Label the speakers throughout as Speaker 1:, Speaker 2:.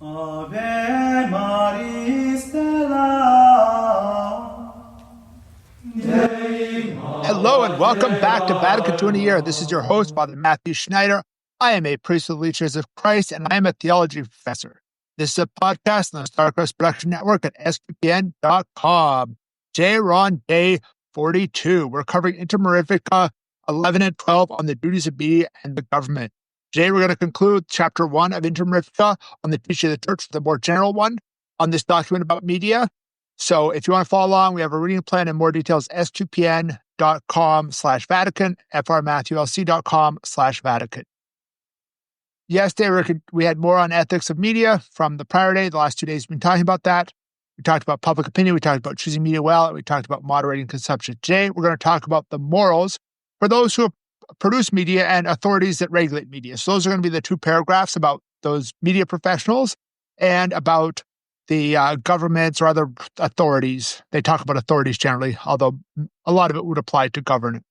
Speaker 1: Ave Maris Stella.
Speaker 2: Hello and welcome back to Vatican II in a Year. This is your host, Father Matthew Schneider. I am a priest of the Church of Christ, and I am a theology professor. This is a podcast on the Starcross Production Network at sqpn.com. J-Ron Day 42. We're covering Inter Mirifica 11 and 12 on the duties of media and the government. Today, we're going to conclude Chapter 1 of Inter Mirifica on the teaching of the Church, the more general one, on this document about media. So if you want to follow along, we have a reading plan and more details, sqpn.com/Vatican, frmatthewlc.com/Vatican. Yesterday, we had more on ethics of media from the prior day. The last 2 days, we've been talking about that. We talked about public opinion. We talked about choosing media well. And we talked about moderating consumption. Today, we're going to talk about the morals for those who produce media and authorities that regulate media. So those are going to be the two paragraphs about those media professionals and about the governments or other authorities. They talk about authorities generally, although a lot of it would apply to governance.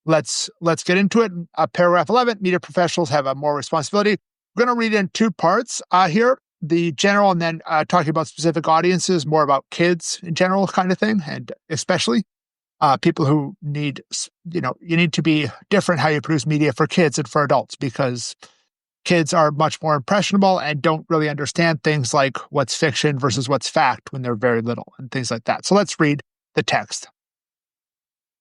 Speaker 2: Let's get into it. Paragraph 11, media professionals have a more responsibility. We're going to read in two parts here, the general and then talking about specific audiences, more about kids in general kind of thing, and especially people who need, you need to be different how you produce media for kids and for adults, because kids are much more impressionable and don't really understand things like what's fiction versus what's fact when they're very little and things like that. So let's read the text.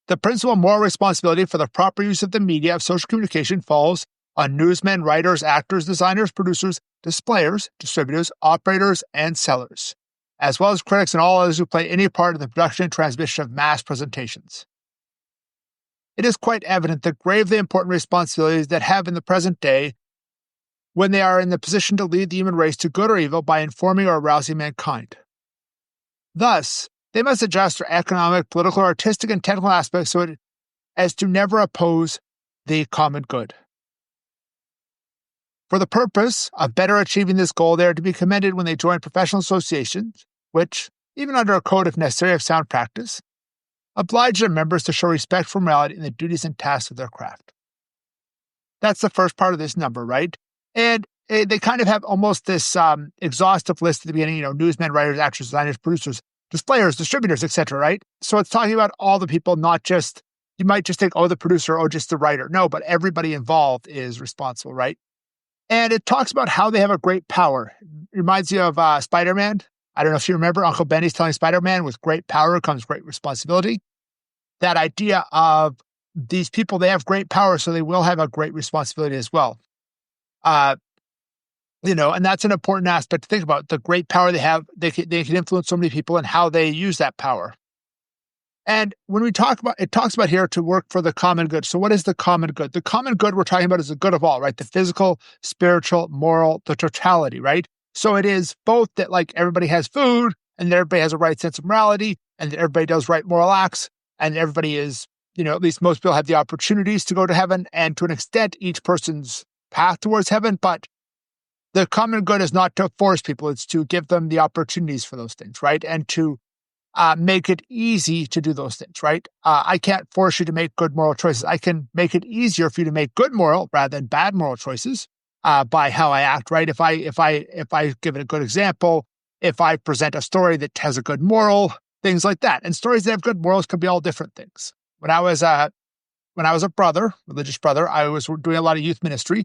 Speaker 2: The principal moral responsibility for the proper use of the media of social communication falls on newsmen, writers, actors, designers, producers, displayers, distributors, operators, and sellers, as well as critics and all others who play any part in the production and transmission of mass presentations. It is quite evident the gravely important responsibilities that have in the present day when they are in the position to lead the human race to good or evil by informing or arousing mankind. Thus, they must adjust their economic, political, artistic, and technical aspects so as to never oppose the common good. For the purpose of better achieving this goal, they are to be commended when they join professional associations, which, even under a code if necessary of sound practice, oblige their members to show respect for morality in the duties and tasks of their craft. That's the first part of this number, right? And they kind of have almost this exhaustive list at the beginning, newsmen, writers, actors, designers, producers, displayers, distributors, etc., right? So it's talking about all the people, not just, you might just think, the producer, just the writer. No, but everybody involved is responsible, right? And it talks about how they have a great power. It reminds you of Spider-Man. I don't know if you remember, Uncle Benny's telling Spider-Man, with great power comes great responsibility. That idea of these people, they have great power, so they will have a great responsibility as well. And that's an important aspect to think about. The great power they have, they can influence so many people and how they use that power. And when we talk about, it talks about here to work for the common good. So what is the common good? The common good we're talking about is the good of all, right? The physical, spiritual, moral, the totality, right? So it is both that like everybody has food and that everybody has a right sense of morality and that everybody does right moral acts and everybody is, at least most people have the opportunities to go to heaven, and to an extent, each person's path towards heaven. But the common good is not to force people. It's to give them the opportunities for those things, right? And to make it easy to do those things, right? I can't force you to make good moral choices. I can make it easier for you to make good moral rather than bad moral choices by how I act, right? If I give it a good example, if I present a story that has a good moral, things like that. And stories that have good morals could be all different things. When I was a religious brother, I was doing a lot of youth ministry,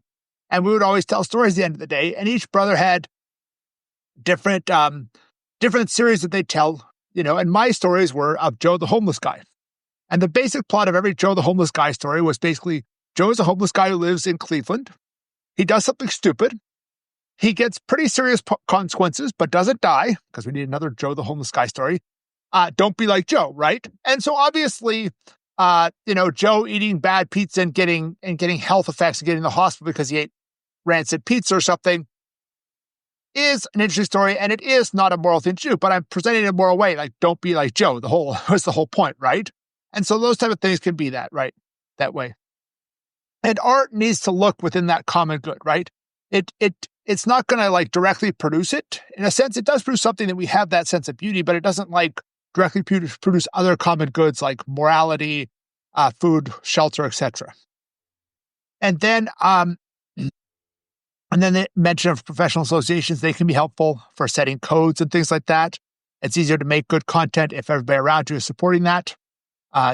Speaker 2: and we would always tell stories at the end of the day, and each brother had different series that they tell, and my stories were of Joe the homeless guy. And the basic plot of every Joe the homeless guy story was basically, Joe is a homeless guy who lives in Cleveland. He does something stupid. He gets pretty serious consequences, but doesn't die, because we need another Joe the homeless guy story. Don't be like Joe, right? And so obviously, Joe eating bad pizza and getting health effects and getting in the hospital because he ate rancid pizza or something is an interesting story, and it is not a moral thing to do, but I'm presenting it in a moral way, like don't be like Joe. Was the whole point, right? And so those type of things can be that, right? That way. And art needs to look within that common good, right? It's not going to like directly produce it. In a sense, it does produce something that we have that sense of beauty, but it doesn't like directly produce other common goods like morality, food, shelter, etc. And then And then the mention of professional associations, they can be helpful for setting codes and things like that. It's easier to make good content if everybody around you is supporting that.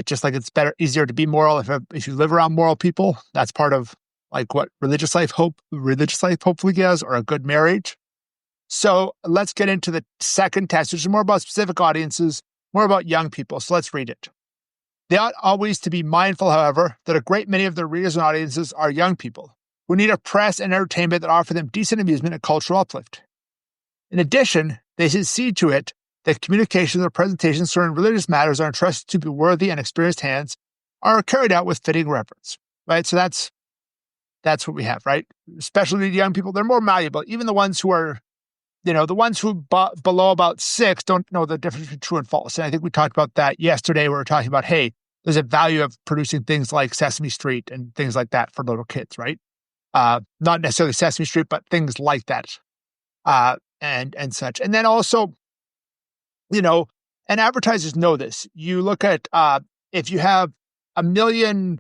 Speaker 2: Just like it's easier to be moral if you live around moral people. That's part of like what religious life hopefully gives, or a good marriage. So let's get into the second test, which is more about specific audiences, more about young people. So let's read it. They ought always to be mindful, however, that a great many of their readers and audiences are young people who need a press and entertainment that offer them decent amusement and cultural uplift. In addition, they should see to it that communications or presentations concerning religious matters are entrusted to be worthy and experienced hands are carried out with fitting reverence, right? So that's what we have, right? Especially young people, they're more malleable. Even the ones who are, the ones who below about 6 don't know the difference between true and false. And I think we talked about that yesterday. We were talking about, hey, there's a value of producing things like Sesame Street and things like that for little kids, right? Not necessarily Sesame Street, but things like that, and such. And then also, and advertisers know this. You look at if you have 1 million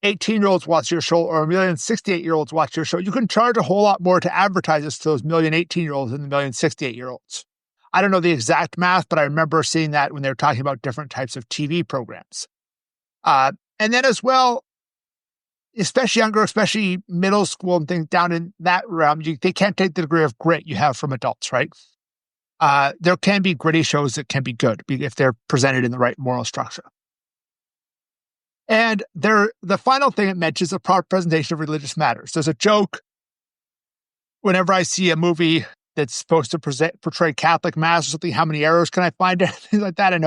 Speaker 2: 18-year-olds watch your show or 1 million 68-year-olds watch your show, you can charge a whole lot more to advertise to those 1 million 18-year-olds than the 1 million 68-year-olds. I don't know the exact math, but I remember seeing that when they were talking about different types of TV programs. And then as well, especially younger, especially middle school and things down in that realm, they can't take the degree of grit you have from adults, right? There can be gritty shows that can be good if they're presented in the right moral structure. And the final thing it mentions is a proper presentation of religious matters. There's a joke whenever I see a movie that's supposed to portray Catholic Mass or something, how many errors can I find? Things like that. I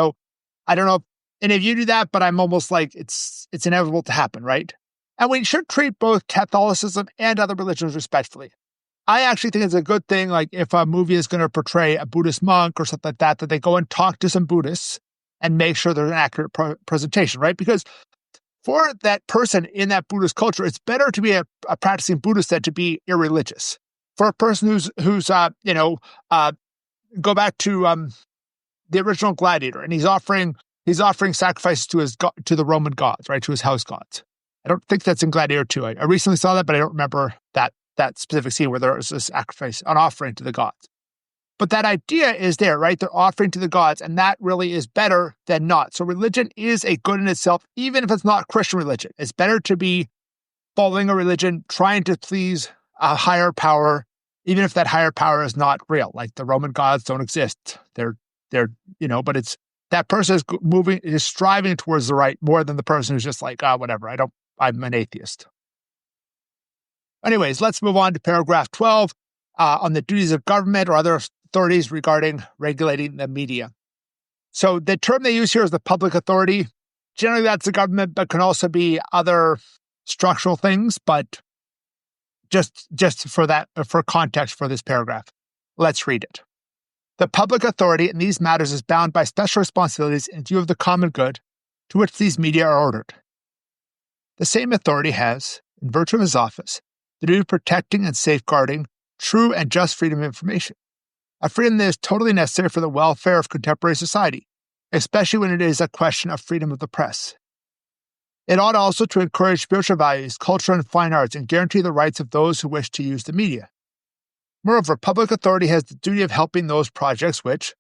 Speaker 2: don't know if any of you do that, but I'm almost like it's inevitable to happen, right? And we should treat both Catholicism and other religions respectfully. I actually think it's a good thing, like if a movie is going to portray a Buddhist monk or something like that they go and talk to some Buddhists and make sure there's an accurate presentation, right? Because for that person in that Buddhist culture, it's better to be a practicing Buddhist than to be irreligious. For a person who's go back to the original Gladiator, and he's offering sacrifices to the Roman gods, right, to his house gods. I don't think that's in Gladiator 2. I recently saw that, but I don't remember that specific scene where there was a sacrifice, an offering to the gods. But that idea is there, right? They're offering to the gods, and that really is better than not. So religion is a good in itself, even if it's not Christian religion. It's better to be following a religion, trying to please a higher power, even if that higher power is not real. Like the Roman gods don't exist. They're but it's that person is striving towards the right more than the person who's just like, whatever, I'm an atheist. Anyways, let's move on to paragraph 12 on the duties of government or other authorities regarding regulating the media. So the term they use here is the public authority. Generally, that's the government, but can also be other structural things. But just for context for this paragraph, let's read it. The public authority in these matters is bound by special responsibilities in view of the common good to which these media are ordered. The same authority has, in virtue of his office, the duty of protecting and safeguarding true and just freedom of information, a freedom that is totally necessary for the welfare of contemporary society, especially when it is a question of freedom of the press. It ought also to encourage spiritual values, culture, and fine arts, and guarantee the rights of those who wish to use the media. Moreover, public authority has the duty of helping those projects which,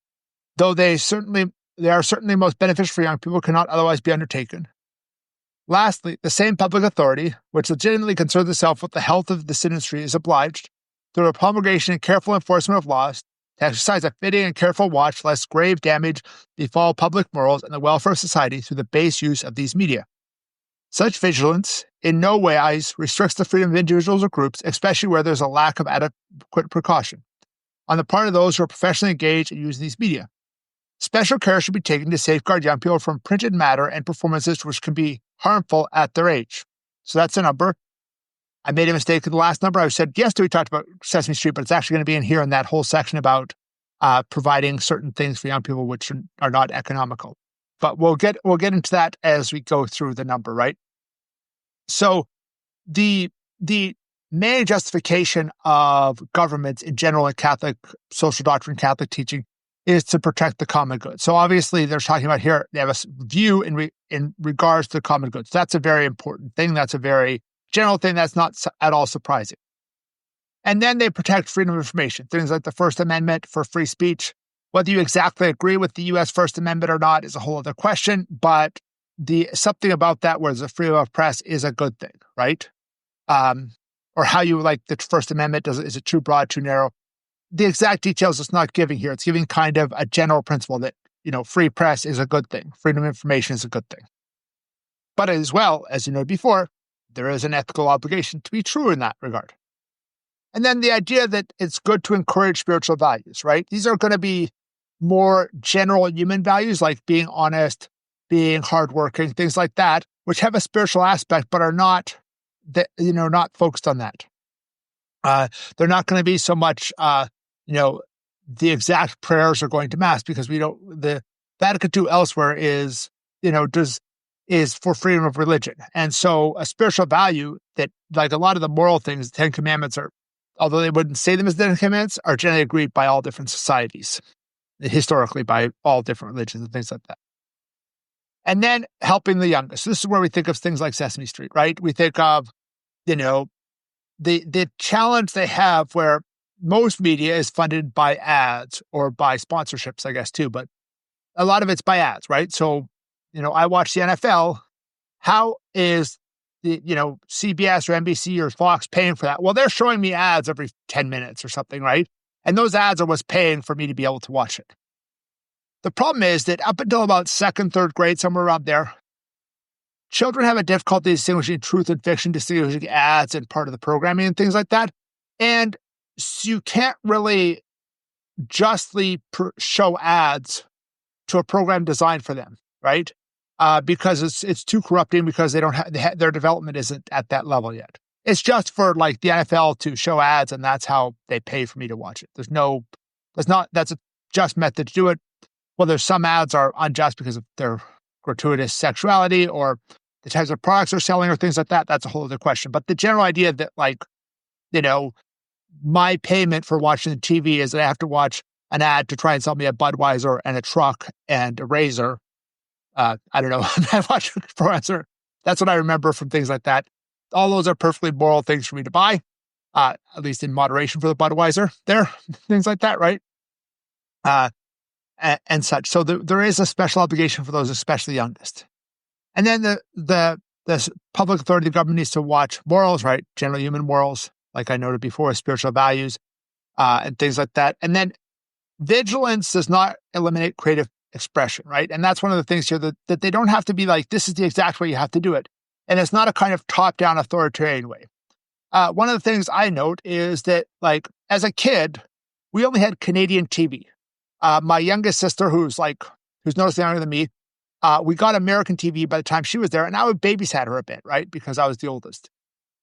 Speaker 2: though they are certainly most beneficial for young people, cannot otherwise be undertaken. Lastly, the same public authority, which legitimately concerns itself with the health of this industry, is obliged, through the promulgation and careful enforcement of laws, to exercise a fitting and careful watch lest grave damage befall public morals and the welfare of society through the base use of these media. Such vigilance in no wise restricts the freedom of individuals or groups, especially where there's a lack of adequate precaution on the part of those who are professionally engaged in using these media. Special care should be taken to safeguard young people from printed matter and performances which can be harmful at their age. So that's a number. I made a mistake in the last number. I said yesterday we talked about Sesame Street, but it's actually going to be in here in that whole section about providing certain things for young people which are not economical. But we'll get into that as we go through the number, right? So the main justification of governments in general in Catholic social doctrine, Catholic teaching, is to protect the common good. So obviously they're talking about here, they have a view in regards to the common good. So that's a very important thing. That's a very general thing. That's not at all surprising. And then they protect freedom of information, things like the First Amendment for free speech. Whether you exactly agree with the U.S. First Amendment or not is a whole other question, but something about that where the freedom of press is a good thing, right? Or how you like the First Amendment, is it too broad, too narrow? The exact details it's not giving here. It's giving kind of a general principle that, free press is a good thing. Freedom of information is a good thing. But as well, as you know before, there is an ethical obligation to be true in that regard. And then the idea that it's good to encourage spiritual values, right? These are going to be more general human values like being honest, being hardworking, things like that, which have a spiritual aspect but are not not focused on that. They're not going to be so much the exact prayers are going to Mass, because the Vatican II elsewhere is for freedom of religion. And so a spiritual value that, like a lot of the moral things, the Ten Commandments are, although they wouldn't say them as the Ten Commandments, are generally agreed by all different societies, historically by all different religions and things like that. And then helping the youngest. This is where we think of things like Sesame Street, right? We think of, the challenge they have where most media is funded by ads or by sponsorships, I guess, too, but a lot of it's by ads, right? So, I watch the NFL. How is the, CBS or NBC or Fox paying for that? Well, they're showing me ads every 10 minutes or something, right? And those ads are what's paying for me to be able to watch it. The problem is that up until about second, third grade, somewhere around there, children have a difficulty distinguishing truth and fiction, distinguishing ads and part of the programming and things like that. And so you can't really justly show ads to a program designed for them, right? Because it's too corrupting, because they don't have their development isn't at that level yet. It's just for like the NFL to show ads, and that's how they pay for me to watch it. That's a just method to do it. Well, there's some ads are unjust because of their gratuitous sexuality or the types of products they're selling or things like that. That's a whole other question. But the general idea that my payment for watching the TV is that I have to watch an ad to try and sell me a Budweiser and a truck and a razor. I don't know. I watch Budweiser. That's what I remember from things like that. All those are perfectly moral things for me to buy, at least in moderation for the Budweiser there, things like that, right? And such. So there is a special obligation for those, especially youngest. And then the public authority, the government needs to watch morals, right? General human morals, like I noted before, spiritual values, and things like that. And then vigilance does not eliminate creative expression, right? And that's one of the things here that they don't have to be like, this is the exact way you have to do it. And it's not a kind of top-down authoritarian way. One of the things I note is that, like, as a kid, we only had Canadian TV. My youngest sister, who's noticeably younger than me, we got American TV by the time she was there, and I would babysat her a bit, right? Because I was the oldest.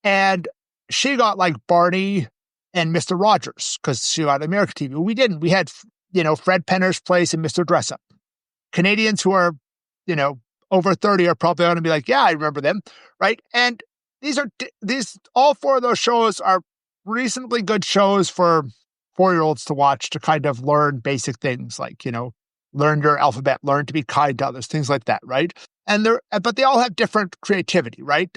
Speaker 2: And she got like Barney and Mr. Rogers because she got American TV. We didn't. We had, Fred Penner's Place and Mr. Dressup. Canadians who are, over 30 are probably going to be like, yeah, I remember them, right? And all four of those shows are reasonably good shows for 4-year-olds to watch to kind of learn basic things like, learn your alphabet, learn to be kind to others, things like that, right? But they all have different creativity, right?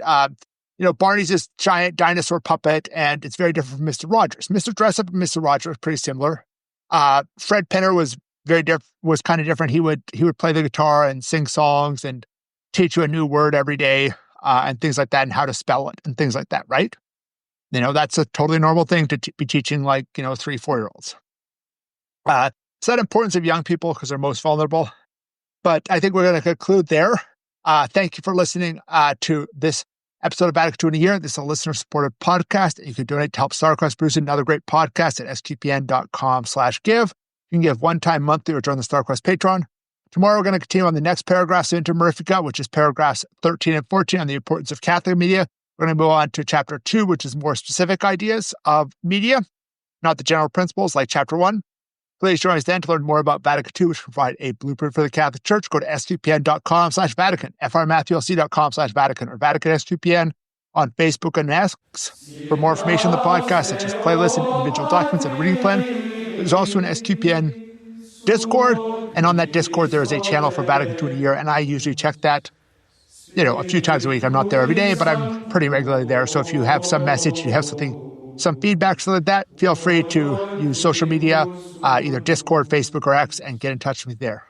Speaker 2: Barney's this giant dinosaur puppet, and it's very different from Mr. Rogers. Mr. Dressup and Mr. Rogers are pretty similar. Fred Penner was was kind of different. He would play the guitar and sing songs and teach you a new word every day, and things like that, and how to spell it and things like that, right? That's a totally normal thing to be teaching 3-4-year-olds. So that importance of young people because they're most vulnerable. But I think we're going to conclude there. Thank you for listening to this episode of Vatican II in a Year. This is a listener-supported podcast. You can donate to help StarCross produce another great podcast at sqpn.com/give. You can give one-time, monthly, or join the StarCross Patreon. Tomorrow, we're going to continue on the next paragraphs of Inter Mirifica, which is paragraphs 13 and 14 on the importance of Catholic media. We're going to move on to chapter 2, which is more specific ideas of media, not the general principles like chapter 1. Please join us then to learn more about Vatican II, which can provide a blueprint for the Catholic Church. Go to sqpn.com/Vatican, frmatthewlc.com/Vatican, or Vatican SQPN on Facebook and X. For more information on the podcast, such as playlists and individual documents and a reading plan, there's also an SQPN Discord, and on that Discord, there is a channel for Vatican II in a Year, and I usually check that, a few times a week. I'm not there every day, but I'm pretty regularly there. So if you have some message, you have something some feedback like that, feel free to use social media, either Discord, Facebook, or X, and get in touch with me there.